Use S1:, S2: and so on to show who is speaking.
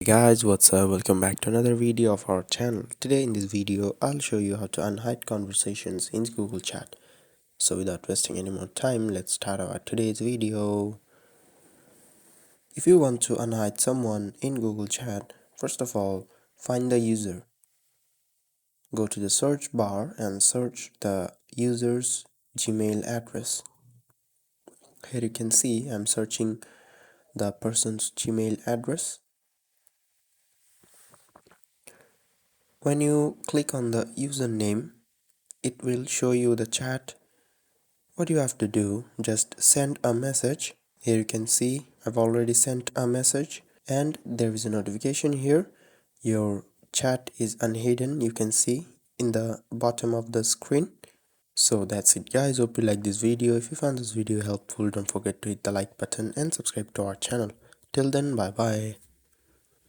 S1: Hey guys, what's up? Welcome back to another video of our channel. Today in this video I'll show you how to unhide conversations in Google Chat. So without wasting any more time, let's start our today's video. If you want to unhide someone in Google Chat, first of all, find the user. Go to the search bar and search the user's Gmail address. Here you can see I'm searching the person's Gmail address. When you click on the username, it will show you the chat. What you have to do, just send a message. Here you can see I've already sent a message and there is a notification here. Your chat is unhidden, you can see in the bottom of the screen. So that's it guys, hope you like this video. If you found this video helpful, don't forget to hit the like button and subscribe to our channel. Till then, bye bye.